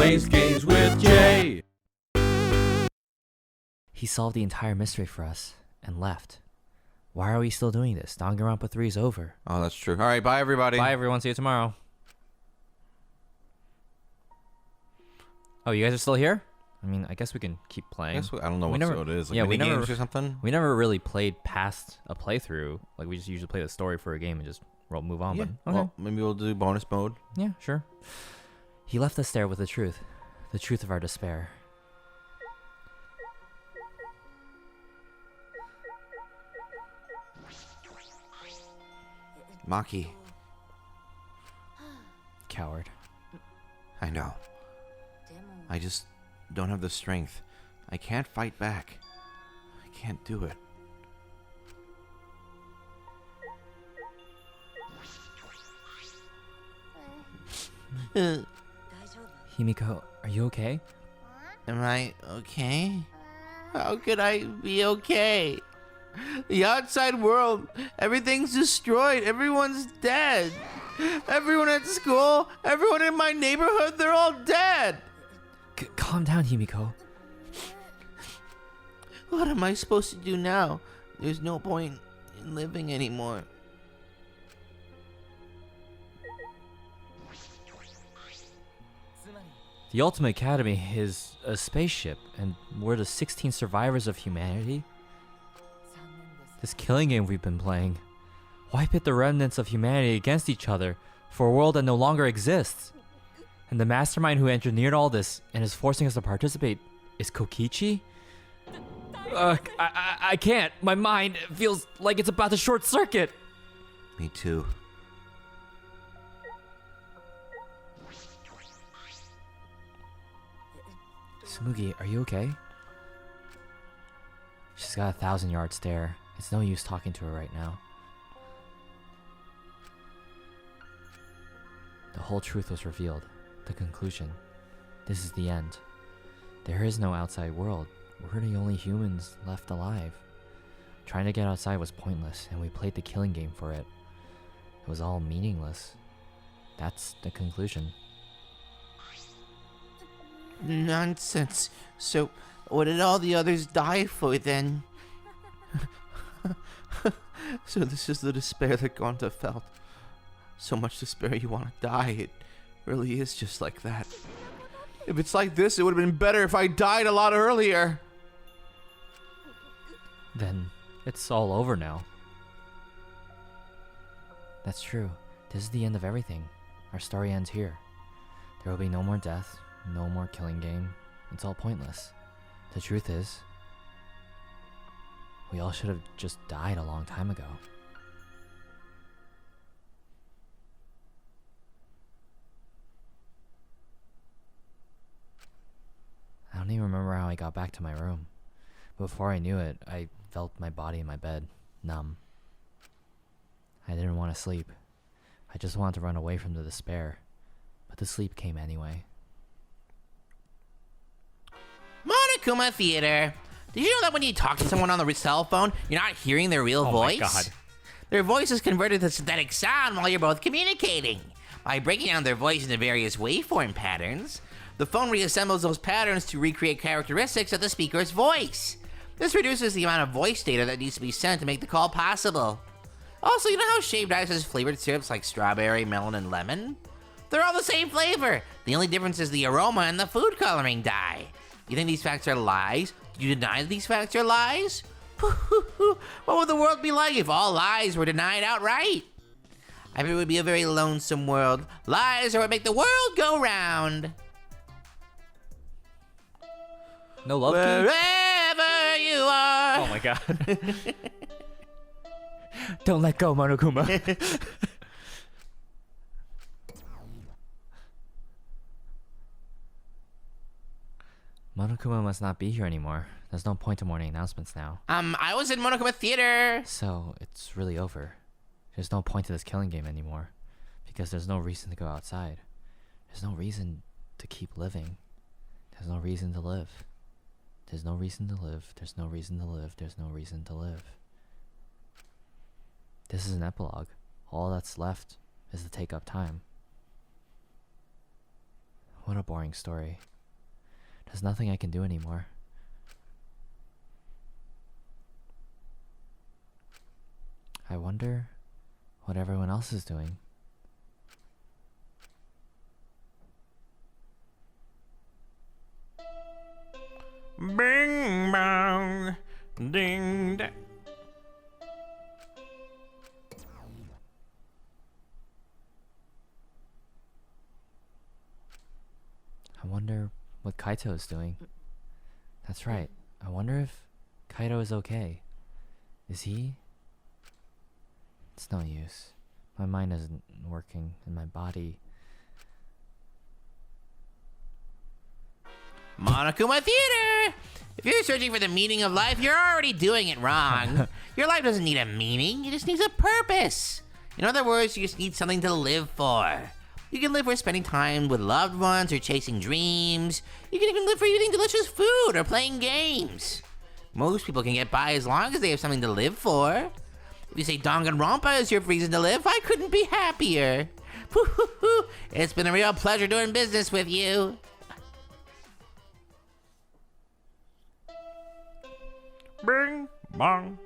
plays games with Jay. He solved the entire mystery for us and left. Why are we still doing this? Danganronpa 3 is over. Oh, that's true. All right, bye everybody. Bye everyone, see you tomorrow. Oh, you guys are still here? I mean, I guess we can keep playing. I don't know what it is. Like mini games or something? We never really played past a playthrough. Like, we just usually play the story for a game and just move on. Yeah. But, okay. Well, maybe we'll do bonus mode. Yeah, sure. He left us there with the truth of our despair. Maki. Coward. I know. I just don't have the strength. I can't fight back. I can't do it. Himiko, are you okay? Am I okay? How could I be okay? The outside world, everything's destroyed. Everyone's dead. Everyone at school, everyone in my neighborhood, they're all dead. Calm down, Himiko. What am I supposed to do now? There's no point in living anymore. The Ultimate Academy is a spaceship, and we're the 16 survivors of humanity. This killing game we've been playing. Why pit the remnants of humanity against each other for a world that no longer exists? And the mastermind who engineered all this and is forcing us to participate is Kokichi? I can't. My mind feels like it's about to short circuit. Me too. Sumugi, are you okay? She's got a 1,000-yard stare. It's no use talking to her right now. The whole truth was revealed. The conclusion. This is the end. There is no outside world. We're the only humans left alive. Trying to get outside was pointless, and we played the killing game for it. It was all meaningless. That's the conclusion. Nonsense. So, what did all the others die for then? So this is the despair that Gonta felt. So much despair you want to die. It really is just like that. If it's like this, it would have been better if I died a lot earlier. Then it's all over now. That's true. This is the end of everything. Our story ends here. There will be no more death, no more killing game. It's all pointless. The truth is, we all should have just died a long time ago. I don't even remember how I got back to my room. Before I knew it, I felt my body in my bed, numb. I didn't want to sleep. I just wanted to run away from the despair. But the sleep came anyway. Monokuma Theater. Did you know that when you talk to someone on the cell phone, you're not hearing their real voice? Oh my god. Their voice is converted to synthetic sound while you're both communicating. By breaking down their voice into various waveform patterns, the phone reassembles those patterns to recreate characteristics of the speaker's voice. This reduces the amount of voice data that needs to be sent to make the call possible. Also, you know how shaved ice has flavored syrups like strawberry, melon, and lemon? They're all the same flavor. The only difference is the aroma and the food coloring dye. You think these facts are lies? Do you deny that these facts are lies? What would the world be like if all lies were denied outright? I bet it would be a very lonesome world. Lies are what make the world go round. No love key? Wherever you are. Oh my god. Don't let go, Monokuma. Monokuma must not be here anymore. There's no point to morning announcements now. I was in Monokuma Theater. So, it's really over. There's no point to this killing game anymore. Because there's no reason to go outside. There's no reason to keep living. There's no reason to live. There's no reason to live. There's no reason to live. There's no reason to live. This is an epilogue. All that's left is to take up time. What What a boring story. There's nothing I can do anymore. I wonder what everyone else is doing. Bing bong, ding dang. I wonder what Kaito is doing. That's right. I wonder if Kaito is okay. Is he? It's no use. My mind isn't working and my body. Monokuma Theater! If you're searching for the meaning of life, you're already doing it wrong. Your life doesn't need a meaning, it just needs a purpose. In other words, you just need something to live for. You can live for spending time with loved ones or chasing dreams. You can even live for eating delicious food or playing games. Most people can get by as long as they have something to live for. If you say Danganronpa is your reason to live, I couldn't be happier. It's been a real pleasure doing business with you. Bing bong.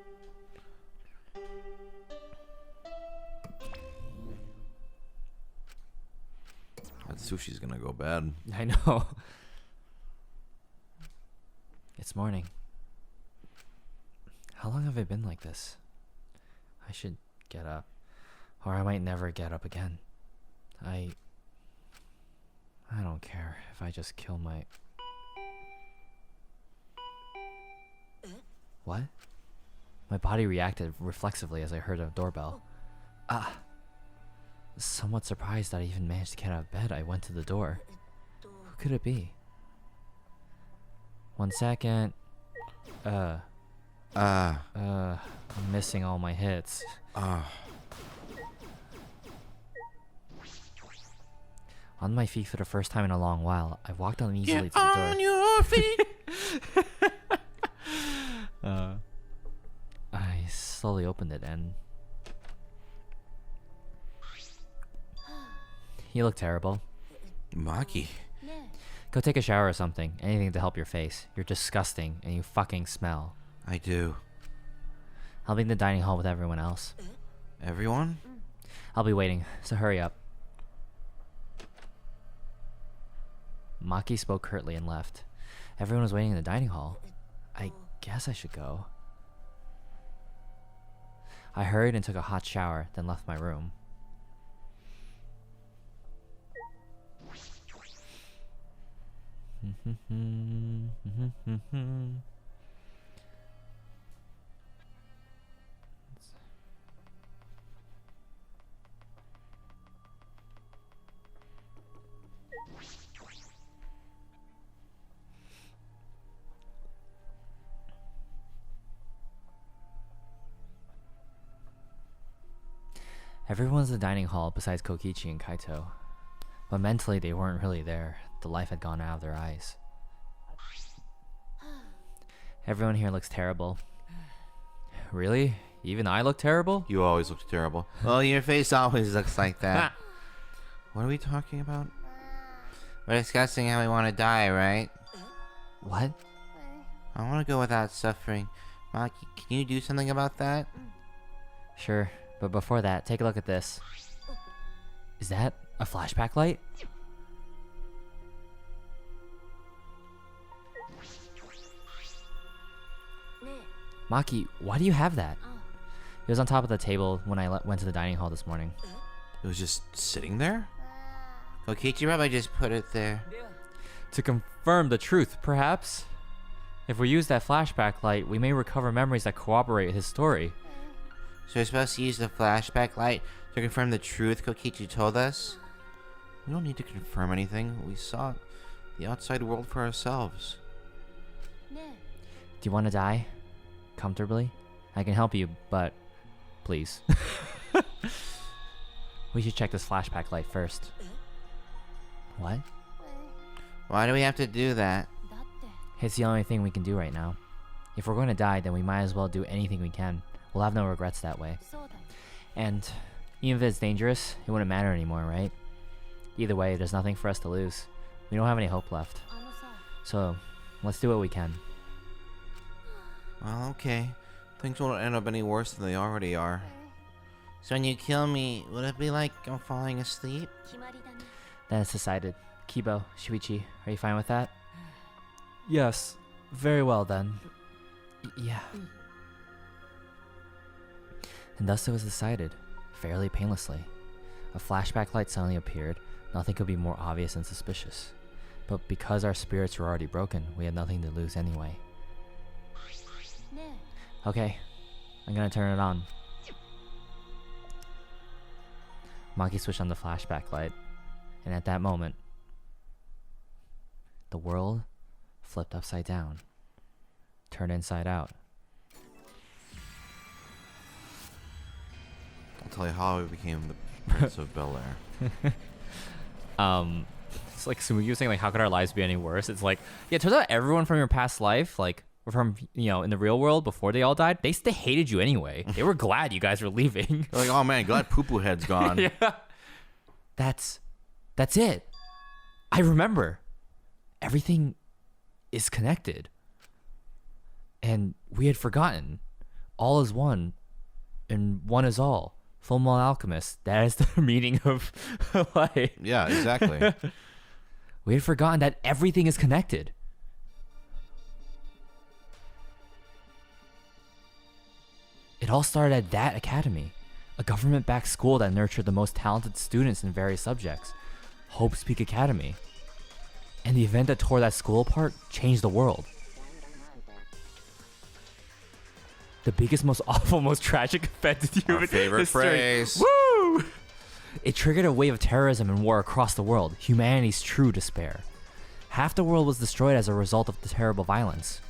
That sushi's gonna go bad. I know. It's morning. How long have I been like this? I should get up. Or I might never get up again. I don't care if I just kill my... What? My body reacted reflexively as I heard a doorbell. Somewhat surprised that I even managed to get out of bed, I went to the door. Who could it be? 1 second. I'm missing all my hits. On my feet for the first time in a long while, I walked uneasily to the door. On your feet! I slowly opened it and... You look terrible. Maki. Go take a shower or something. Anything to help your face. You're disgusting and you fucking smell. I do. I'll be in the dining hall with everyone else. Everyone? I'll be waiting, so hurry up. Maki spoke curtly and left. Everyone was waiting in the dining hall. I guess I should go. I hurried and took a hot shower, then left my room. Everyone's in the dining hall besides Kokichi and Kaito. But mentally they weren't really there. The life had gone out of their eyes. Everyone here looks terrible. Really? Even I look terrible? You always look terrible. Well, your face always looks like that. What are we talking about? We're discussing how we want to die, right? What? I want to go without suffering. Maki, can you do something about that? Sure, but before that, take a look at this. Is that a flashback light? Maki, why do you have that? It was on top of the table when I went to the dining hall this morning. It was just sitting there? Kokichi probably just put it there. To confirm the truth, perhaps? If we use that flashback light, we may recover memories that corroborate his story. So we're supposed to use the flashback light to confirm the truth Kokichi told us? We don't need to confirm anything. We saw the outside world for ourselves. Do you want to die? Comfortably? I can help you, but please. We should check this flashback light first. What? Why do we have to do that? It's the only thing we can do right now. If we're going to die, then we might as well do anything we can. We'll have no regrets that way. And even if it's dangerous, it wouldn't matter anymore, right? Either way, there's nothing for us to lose. We don't have any hope left. So, let's do what we can. Well, okay. Things won't end up any worse than they already are. So when you kill me, would it be like I'm falling asleep? Then it's decided. Kibo, Shuichi, are you fine with that? Yes. Very well then. Yeah. And thus it was decided, fairly painlessly. A flashback light suddenly appeared. Nothing could be more obvious and suspicious. But because our spirits were already broken, we had nothing to lose anyway. Okay, I'm gonna turn it on. Maki switched on the flashback light, and at that moment, the world flipped upside down, turned inside out. I'll tell you how I became the Prince of Bel-Air. It's like Sumugi was saying, like, how could our lives be any worse? It's like, yeah, it turns out everyone from your past life, like, or from, you know, in the real world before they all died, they hated you anyway. They were glad you guys were leaving. They're like, oh man, glad Poo Poo Head's gone. Yeah. That's it. I remember. Everything is connected. And we had forgotten. All is one, and one is all. Full Metal Alchemist. That is the meaning of life. Yeah, exactly. We had forgotten that everything is connected. It all started at that academy, a government-backed school that nurtured the most talented students in various subjects, Hope's Peak Academy. And the event that tore that school apart changed the world. The biggest, most awful, most tragic event in human Our favorite history. phrase. Woo! It triggered a wave of terrorism and war across the world, humanity's true despair. Half the world was destroyed as a result of the terrible violence,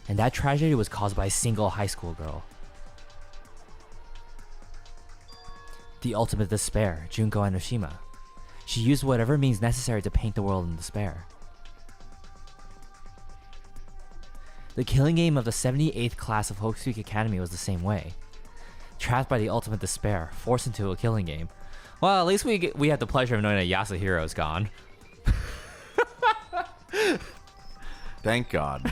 and that tragedy was caused by a single high school girl. The ultimate despair, Junko Enoshima. She used whatever means necessary to paint the world in despair. The killing game of the 78th class of Hope's Peak Academy was the same way. Trapped by the ultimate despair, forced into a killing game. Well, at least we had the pleasure of knowing that Yasuhiro is gone. Thank God.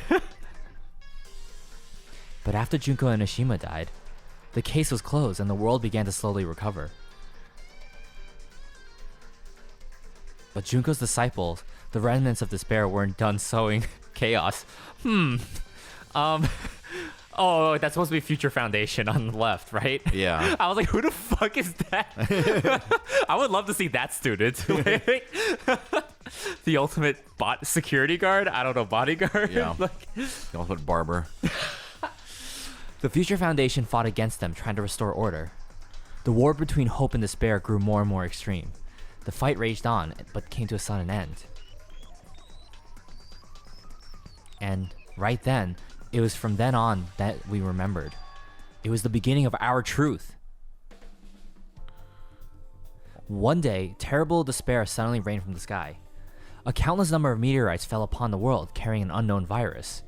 But after Junko Enoshima died, the case was closed and the world began to slowly recover. But Junko's disciples, the remnants of despair, weren't done sowing chaos. Oh, that's supposed to be Future Foundation on the left, right? Yeah. I was like, who the fuck is that? I would love to see that student. The ultimate security guard? I don't know, bodyguard? Yeah. Like, The ultimate barber. the Future Foundation fought against them, trying to restore order. The war between hope and despair grew more and more extreme. The fight raged on, but came to a sudden end. And right then, it was from then on that we remembered. It was the beginning of our truth. One day, terrible despair suddenly rained from the sky. A countless number of meteorites fell upon the world, carrying an unknown virus.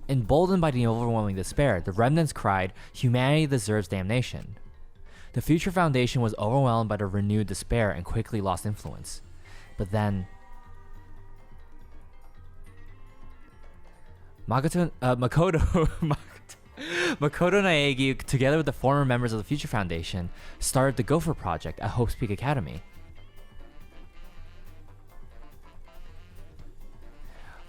Emboldened by the overwhelming despair, the remnants cried, "Humanity deserves damnation." The Future Foundation was overwhelmed by the renewed despair and quickly lost influence. But then Makoto Naegi, together with the former members of the Future Foundation, started the Gopher Project at Hope's Peak Academy.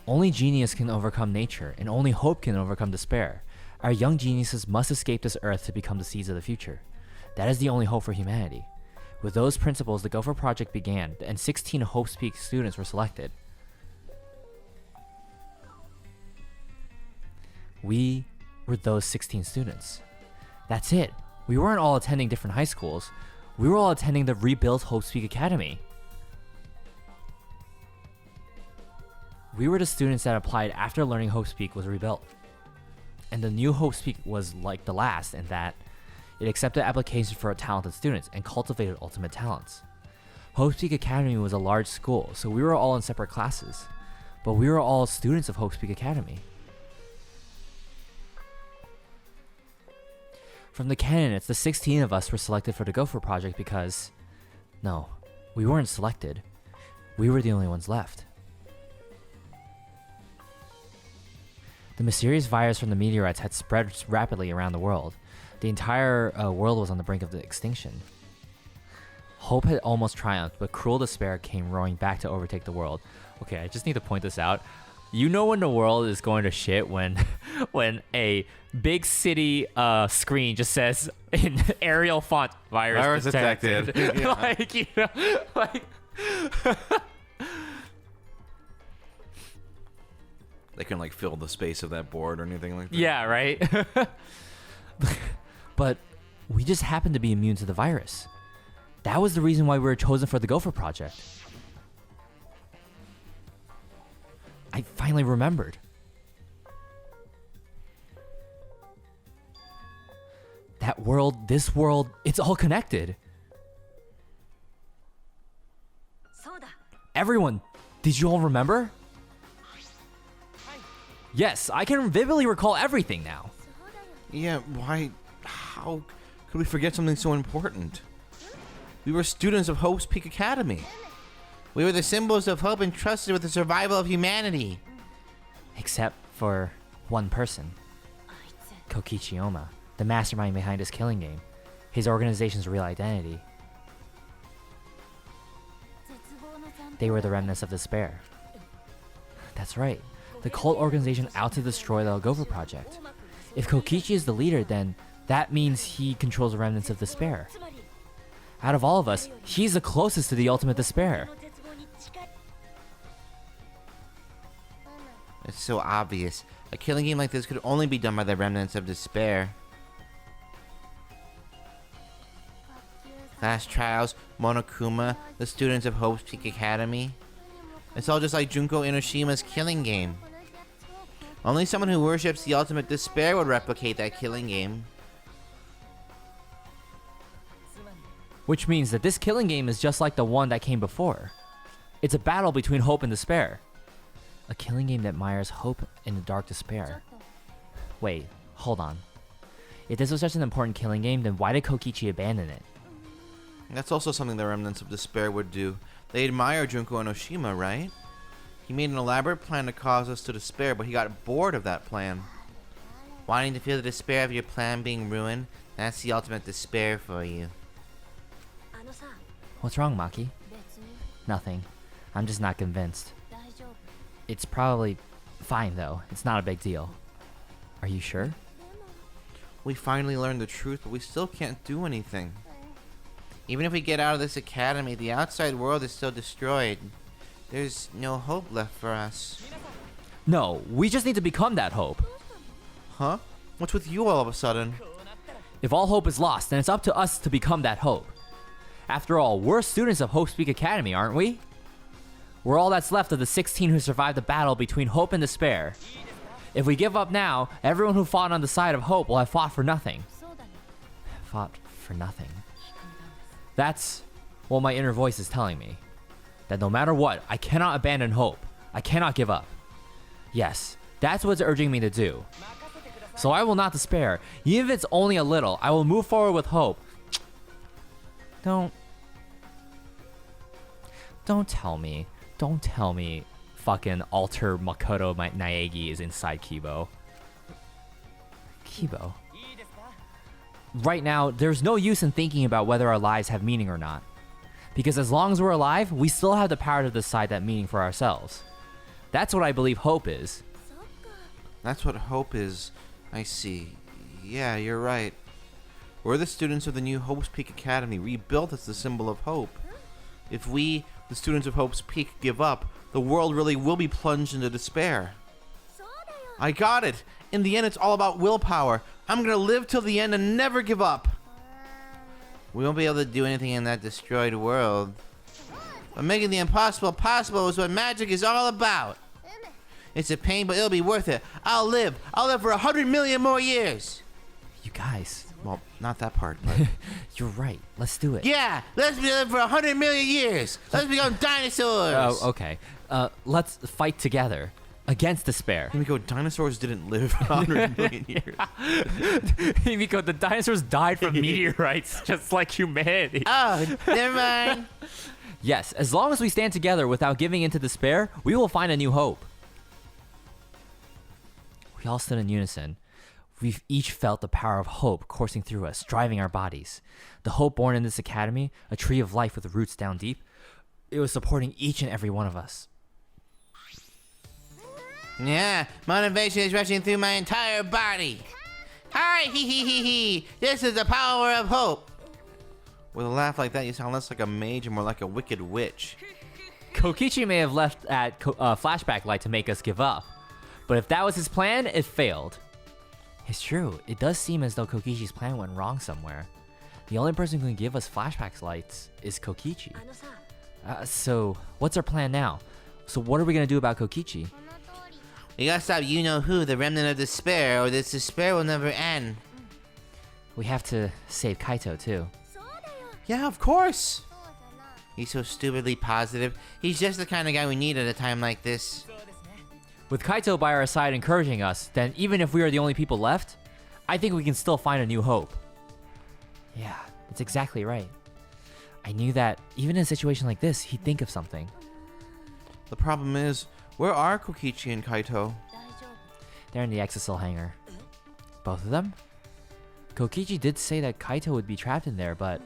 Only genius can overcome nature, and only hope can overcome despair. Our young geniuses must escape this earth to become the seeds of the future. That is the only hope for humanity. With those principles, the Gopher Project began, and 16 Hope's Peak students were selected. We were those 16 students. That's it. We weren't all attending different high schools. We were all attending the rebuilt Hope's Peak Academy. We were the students that applied after learning Hope's Peak was rebuilt. And the new Hope's Peak was like the last in that it accepted applications for talented students and cultivated ultimate talents. Hope's Peak Academy was a large school, so we were all in separate classes. But we were all students of Hope's Peak Academy. From the candidates, the 16 of us were selected for the Gopher Project because... No, we weren't selected. We were the only ones left. The mysterious virus from the meteorites had spread rapidly around the world. The entire world was on the brink of the extinction. Hope had almost triumphed, but cruel despair came roaring back to overtake the world. Okay, I just need to point this out. You know when the world is going to shit when when a big city screen just says in Arial font, virus detected. Yeah. Like, you know, like They can like fill the space of that board or anything like that. yeah, right? But we just happened to be immune to the virus. That was the reason why we were chosen for the Gopher project. I finally remembered. That world, this world, it's all connected. Everyone, did you all remember? Yes, I can vividly recall everything now. Yeah, why? How could we forget something so important? We were students of Hope's Peak Academy. We were the symbols of hope entrusted with the survival of humanity. Except for one person. Kokichi Oma, the mastermind behind his killing game. His organization's real identity. They were the remnants of despair. That's right. The cult organization out to destroy the Gopher project. If Kokichi is the leader, then that means he controls the remnants of despair. Out of all of us, he's the closest to the ultimate despair. It's so obvious. A killing game like this could only be done by the remnants of despair. Class trials, Monokuma, the students of Hope's Peak Academy. It's all just like Junko Inoshima's killing game. Only someone who worships the ultimate despair would replicate that killing game. Which means that this killing game is just like the one that came before. It's a battle between hope and despair. A killing game that mires hope in the dark despair. Wait, hold on. If this was such an important killing game, then why did Kokichi abandon it? That's also something the remnants of despair would do. They admire Junko Enoshima, right? He made an elaborate plan to cause us to despair, but he got bored of that plan. Wanting to feel the despair of your plan being ruined, that's the ultimate despair for you. What's wrong, Maki? Nothing. I'm just not convinced. It's probably fine, though. It's not a big deal. Are you sure? We finally learned the truth, but we still can't do anything. Even if we get out of this academy, the outside world is still destroyed. There's no hope left for us. No, we just need to become that hope. Huh? What's with you all of a sudden? If all hope is lost, then it's up to us to become that hope. After all, we're students of Hope's Peak Academy, aren't we? We're all that's left of the 16 who survived the battle between hope and despair. If we give up now, everyone who fought on the side of hope will have fought for nothing. Fought for nothing. That's what my inner voice is telling me. That no matter what, I cannot abandon hope. I cannot give up. Yes, that's what's urging me to do. So I will not despair. Even if it's only a little, I will move forward with hope. Don't tell me. Don't tell me fucking Alter Makoto Naegi is inside Kibo. Kibo? Right now, there's no use in thinking about whether our lives have meaning or not. Because as long as we're alive, we still have the power to decide that meaning for ourselves. That's what I believe hope is. That's what hope is. I see. Yeah, you're right. We're the students of the new Hope's Peak Academy, rebuilt as the symbol of hope. If we, the students of Hope's Peak, give up, the world really will be plunged into despair. I got it! In the end, it's all about willpower. I'm gonna live till the end and never give up. We won't be able to do anything in that destroyed world. But making the impossible possible is what magic is all about. It's a pain, but it'll be worth it. I'll live for 100 million more years. You guys, Well, not that part, but you're right. Let's do it. Yeah, let's live for 100 million years. Let's become dinosaurs. Oh, okay. Let's fight together against despair. Himiko, dinosaurs didn't live 100 million years. Himiko, the dinosaurs died from meteorites, just like humanity. Oh, never mind. Yes, as long as we stand together without giving in to despair, we will find a new hope. We all stood in unison. We've each felt the power of hope coursing through us, driving our bodies. The hope born in this academy, a tree of life with roots down deep, it was supporting each and every one of us. Yeah, motivation is rushing through my entire body. Hi, hee hee hee hee. This is the power of hope. With a laugh like that, you sound less like a mage and more like a wicked witch. Kokichi may have left at Flashback Light to make us give up. But if that was his plan, it failed. It's true, it does seem as though Kokichi's plan went wrong somewhere. The only person who can give us Flashback Lights is Kokichi. So, what's our plan now? So what are we gonna do about Kokichi? We gotta stop you-know-who, the remnant of despair, or this despair will never end. We have to save Kaito too. Yeah, of course. He's so stupidly positive. He's just the kind of guy we need at a time like this. With Kaito by our side encouraging us, then even if we are the only people left, I think we can still find a new hope. Yeah, that's exactly right. I knew that even in a situation like this, he'd think of something. The problem is, where are Kokichi and Kaito? They're in the Exisal hangar. Both of them? Kokichi did say that Kaito would be trapped in there, but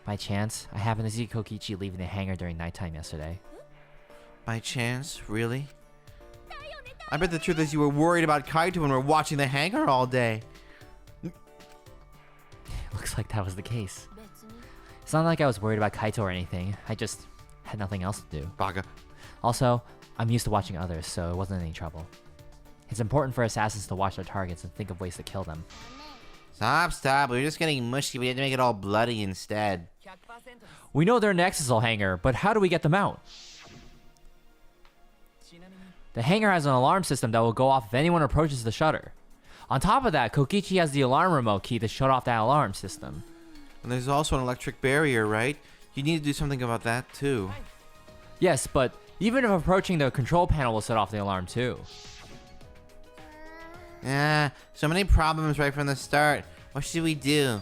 by chance, I happened to see Kokichi leaving the hangar during nighttime yesterday. By chance? Really? I bet the truth is you were worried about Kaito when we were watching the hangar all day. Looks like that was the case. It's not like I was worried about Kaito or anything. I just had nothing else to do. Baga. Also, I'm used to watching others, so it wasn't any trouble. It's important for assassins to watch their targets and think of ways to kill them. Stop. We were just getting mushy. We had to make it all bloody instead. We know they're in the Exisal hangar, but how do we get them out? The hangar has an alarm system that will go off if anyone approaches the shutter. On top of that, Kokichi has the alarm remote key to shut off that alarm system. And there's also an electric barrier, right? You need to do something about that too. Yes, but even if approaching the control panel will set off the alarm too. Yeah, so many problems right from the start. What should we do?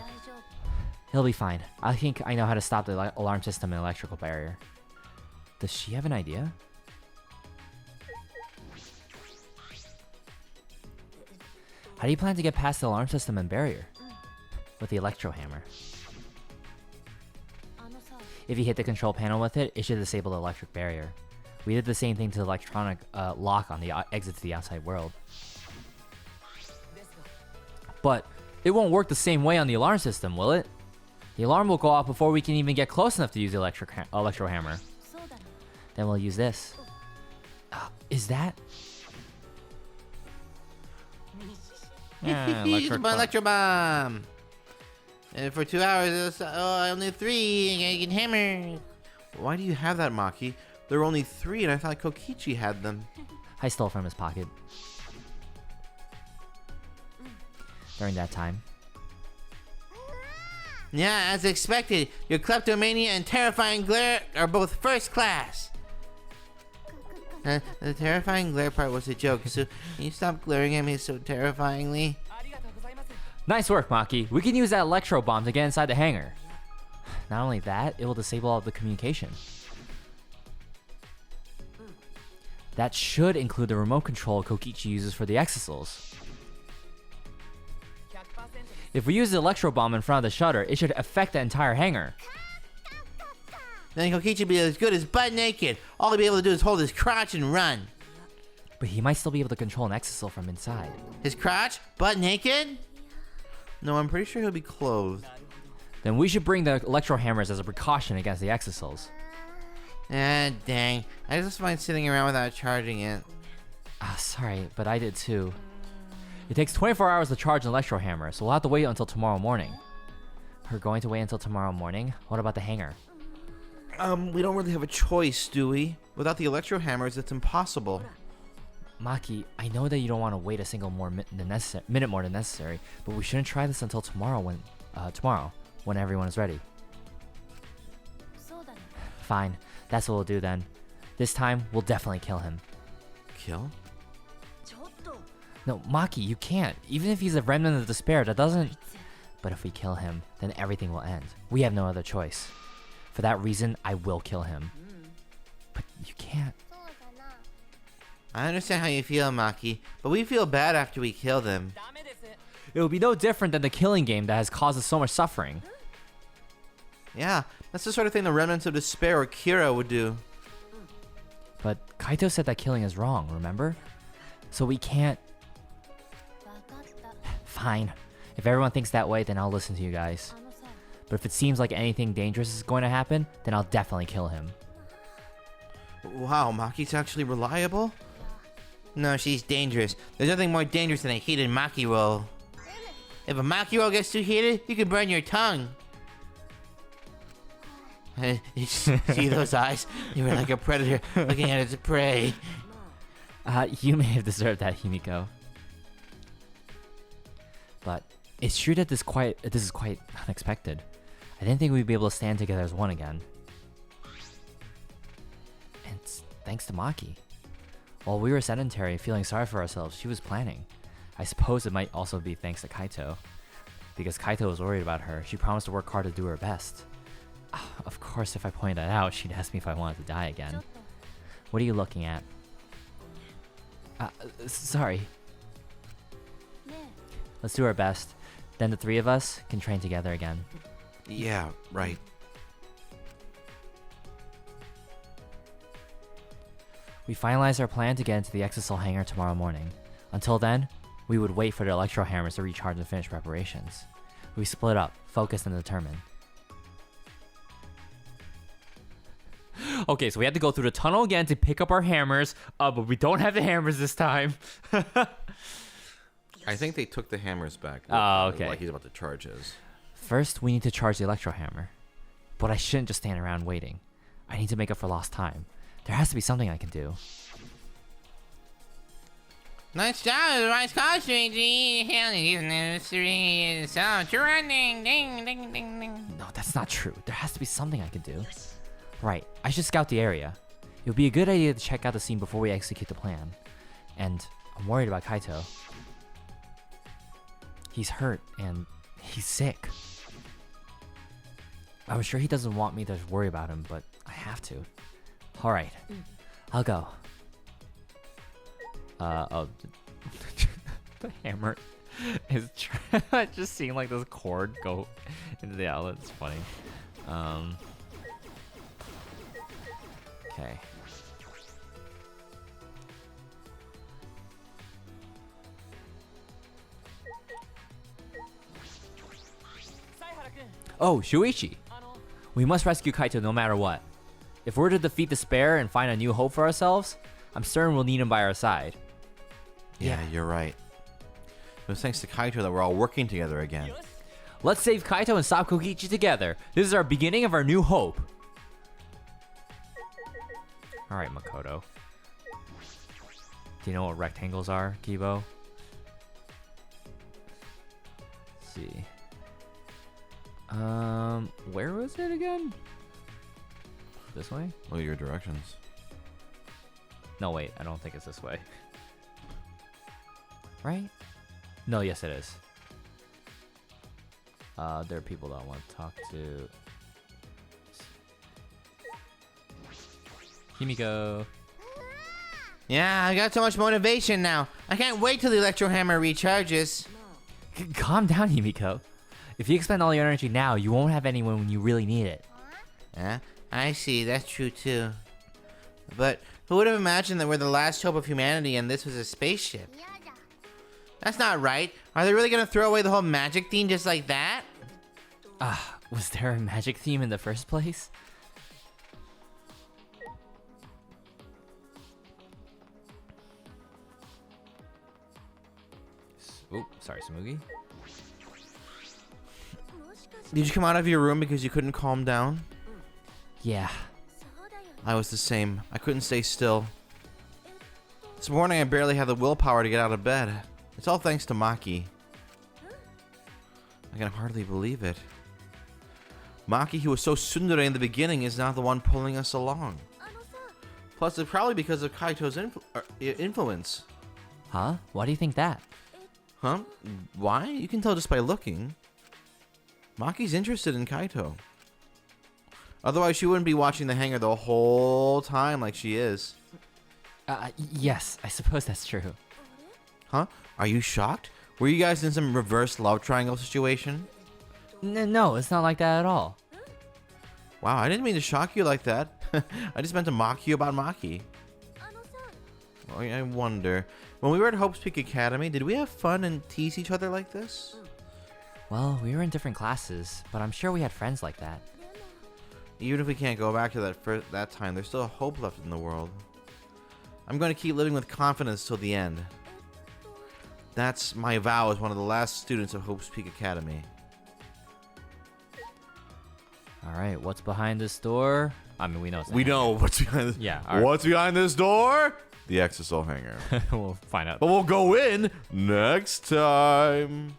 He'll be fine. I think I know how to stop the alarm system and electrical barrier. Does she have an idea? How do you plan to get past the alarm system and barrier? With the electro hammer. If you hit the control panel with it, it should disable the electric barrier. We did the same thing to the electronic lock on the exit to the outside world. But it won't work the same way on the alarm system, will it? The alarm will go off before we can even get close enough to use the electro hammer. Then we'll use this. Is that? Use my electro bomb. And for 2 hours, only 3. I can hammer. Why do you have that, Maki? There were only 3, and I thought Kokichi had them. I stole from his pocket. During that time. Yeah, as expected. Your kleptomania and terrifying glare are both first class. The terrifying glare part was a joke, so can you stop glaring at me so terrifyingly? Nice work, Maki. We can use that electro bomb to get inside the hangar. Not only that, it will disable all of the communication. That should include the remote control Kokichi uses for the Exisals. If we use the electro bomb in front of the shutter, it should affect the entire hangar. Then Kokichi will be as good as butt naked. All he'll be able to do is hold his crotch and run. But he might still be able to control an Exisal from inside. His crotch? Butt naked? No, I'm pretty sure he'll be clothed. Then we should bring the electro hammers as a precaution against the Exisals. Ah, dang. I just find sitting around without charging it. Sorry, but I did too. It takes 24 hours to charge an electro hammer, so we'll have to wait until tomorrow morning. We're going to wait until tomorrow morning? What about the hangar? We don't really have a choice, do we? Without the electro hammers, it's impossible. Maki, I know that you don't want to wait a single minute more than necessary, but we shouldn't try this until tomorrow when everyone is ready. Fine, that's what we'll do then. This time, we'll definitely kill him. Kill? No, Maki, you can't. Even if he's a remnant of despair, that doesn't... But if we kill him, then everything will end. We have no other choice. For that reason, I will kill him. But you can't. I understand how you feel, Maki, but we feel bad after we kill them. It will be no different than the killing game that has caused us so much suffering. Yeah, that's the sort of thing the remnants of despair or Kira would do. But Kaito said that killing is wrong, remember? So we can't... Fine. If everyone thinks that way, then I'll listen to you guys. But if it seems like anything dangerous is going to happen, then I'll definitely kill him. Wow, Maki's actually reliable? No, she's dangerous. There's nothing more dangerous than a heated Maki roll. If a Maki roll gets too heated, you can burn your tongue. You see those eyes? You were like a predator looking at its prey. You may have deserved that, Himiko. But it's true that this is quite unexpected. I didn't think we'd be able to stand together as one again. And it's thanks to Maki. While we were sedentary, feeling sorry for ourselves, she was planning. I suppose it might also be thanks to Kaito. Because Kaito was worried about her, she promised to work hard to do her best. Of course, if I pointed that out, she'd ask me if I wanted to die again. What are you looking at? Sorry. Let's do our best. Then the three of us can train together again. Yeah, right. We finalized our plan to get into the Exisol hangar tomorrow morning. Until then, we would wait for the electro hammers to recharge and finish preparations. We split up, focused and determined. Okay, so we had to go through the tunnel again to pick up our hammers, but we don't have the hammers this time. I think they took the hammers back. Oh, okay. Like he's about to charge his. First, we need to charge the electro hammer. But I shouldn't just stand around waiting. I need to make up for lost time. There has to be something I can do. Nice job, nice costume, running, ding, ding, ding, ding. No, that's not true. There has to be something I can do. Right, I should scout the area. It would be a good idea to check out the scene before we execute the plan. And I'm worried about Kaito. He's hurt and he's sick. I'm sure he doesn't want me to worry about him, but I have to. Alright, I'll go. The hammer is just seeing like this cord go into the outlet. It's funny. Okay. Oh, Shuichi! We must rescue Kaito no matter what. If we're to defeat despair and find a new hope for ourselves, I'm certain we'll need him by our side. Yeah, you're right. It was thanks to Kaito that we're all working together again. Let's save Kaito and stop Kokichi together. This is our beginning of our new hope. Alright, Makoto. Do you know what rectangles are, Kibo? Let's see. Where was it again? This way? Look at your directions. No, wait, I don't think it's this way. Right? No, yes it is. There are people that I want to talk to. Himiko. Yeah, I got so much motivation now. I can't wait till the electro hammer recharges. Calm down, Himiko. If you expend all your energy now, you won't have anyone when you really need it. Yeah, I see. That's true too. But who would have imagined that we're the last hope of humanity and this was a spaceship? That's not right. Are they really gonna throw away the whole magic theme just like that? Was there a magic theme in the first place? Oh, sorry, Smoogie. Did you come out of your room because you couldn't calm down? Yeah. I was the same. I couldn't stay still. This morning I barely had the willpower to get out of bed. It's all thanks to Maki. I can hardly believe it. Maki, who was so tsundere in the beginning, is now the one pulling us along. Plus, it's probably because of Kaito's influence. Huh? Why do you think that? Huh? Why? You can tell just by looking. Maki's interested in Kaito. Otherwise, she wouldn't be watching the hangar the whole time like she is. Yes, I suppose that's true. Huh? Are you shocked? Were you guys in some reverse love triangle situation? No, it's not like that at all. Wow, I didn't mean to shock you like that. I just meant to mock you about Maki. Oh, I wonder. When we were at Hope's Peak Academy, did we have fun and tease each other like this? Well, we were in different classes, but I'm sure we had friends like that. Even if we can't go back to that time, there's still hope left in the world. I'm going to keep living with confidence till the end. That's my vow as one of the last students of Hope's Peak Academy. Alright, what's behind this door? I mean, we know it's We know what's behind this. Yeah, all right. What's behind this door? The Exosol hangar. We'll find out. But we'll go in next time.